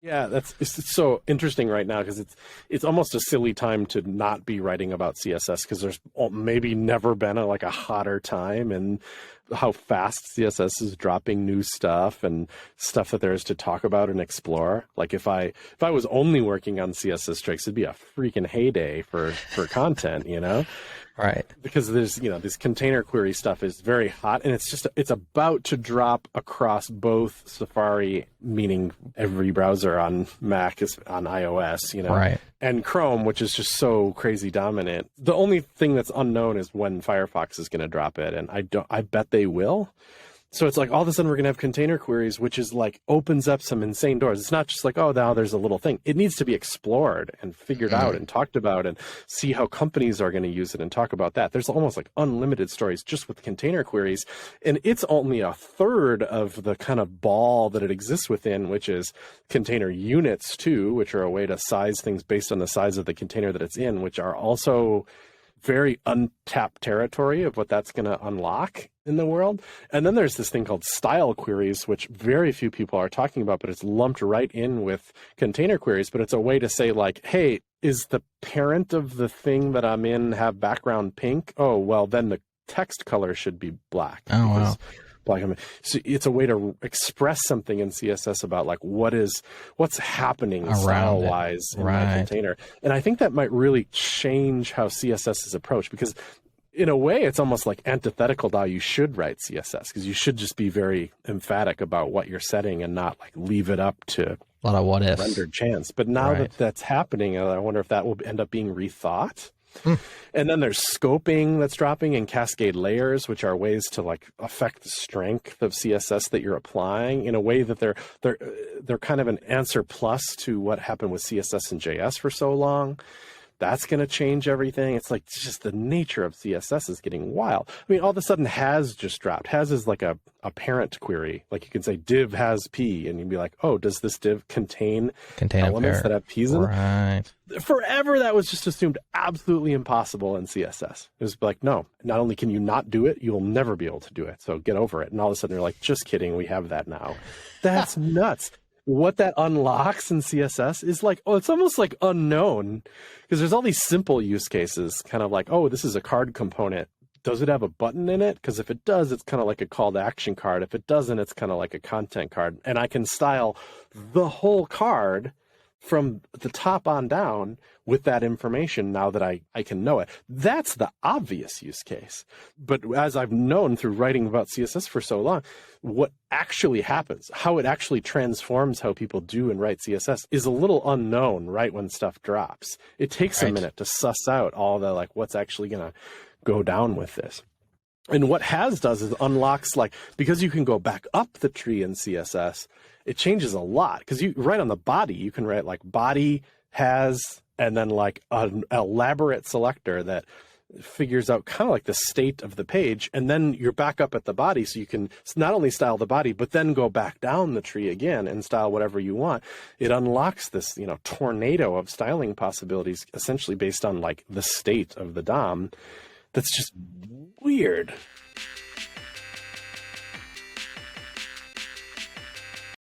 Yeah, it's so interesting right now because it's almost a silly time to not be writing about CSS because there's maybe never been a hotter time, and how fast CSS is dropping new stuff and stuff that there is to talk about and explore. Like if I was only working on CSS tricks, it'd be a freaking heyday for content, you know? Right. Because there's, this container query stuff is very hot, and it's about to drop across both Safari, meaning every browser on Mac is on iOS, Right. and Chrome, which is just so crazy dominant. The only thing that's unknown is when Firefox is going to drop it, and I bet they will. So it's like all of a sudden we're going to have container queries, which is like opens up some insane doors. It's not just like, oh, now there's a little thing. It needs to be explored and figured out and talked about and see how companies are going to use it and talk about that. There's almost like unlimited stories just with container queries. And it's only a third of the kind of ball that it exists within, which is container units too, which are a way to size things based on the size of the container that it's in, which are also very untapped territory of what that's going to unlock in the world. And then there's this thing called style queries, which very few people are talking about, but it's lumped right in with container queries. But it's a way to say like, hey, is the parent of the thing that I'm in have background pink? Oh, well, then the text color should be black. Oh, wow. So it's a way to express something in CSS about like what's happening style wise in my container. And I think that might really change how CSS is approached, because in a way it's almost like antithetical to how you should write CSS, because you should just be very emphatic about what you're setting and not like leave it up to a lot of what ifs, rendered chance. But now that that's happening, I wonder if that will end up being rethought. And then there's scoping that's dropping, and cascade layers, which are ways to like affect the strength of CSS that you're applying in a way that they're kind of an answer plus to what happened with CSS and JS for so long. That's going to change everything. It's like just the nature of CSS is getting wild. I mean, all of a sudden has just dropped. Has is like a parent query. Like you can say div has p, and you'd be like, oh, does this div contain elements that have p's in it? Right. Forever, that was just assumed absolutely impossible in CSS. It was like, no, not only can you not do it, you'll never be able to do it. So get over it. And all of a sudden you're like, just kidding, we have that now. That's nuts. What that unlocks in CSS is like, oh, it's almost like unknown, because there's all these simple use cases, kind of like, oh, this is a card component. Does it have a button in it? Because if it does, it's kind of like a call to action card. If it doesn't, it's kind of like a content card. And I can style the whole card from the top on down with that information now that I can know it. That's the obvious use case. But as I've known through writing about CSS for so long, what actually happens, how it actually transforms how people do and write CSS is a little unknown right when stuff drops. It takes a minute to suss out all the like what's actually going to go down with this. And what has does is unlocks, like, because you can go back up the tree in CSS, it changes a lot. Because you write on the body, you can write like body has, and then like an elaborate selector that figures out kind of like the state of the page. And then you're back up at the body, so you can not only style the body, but then go back down the tree again and style whatever you want. It unlocks this, tornado of styling possibilities, essentially based on like the state of the DOM. That's just weird.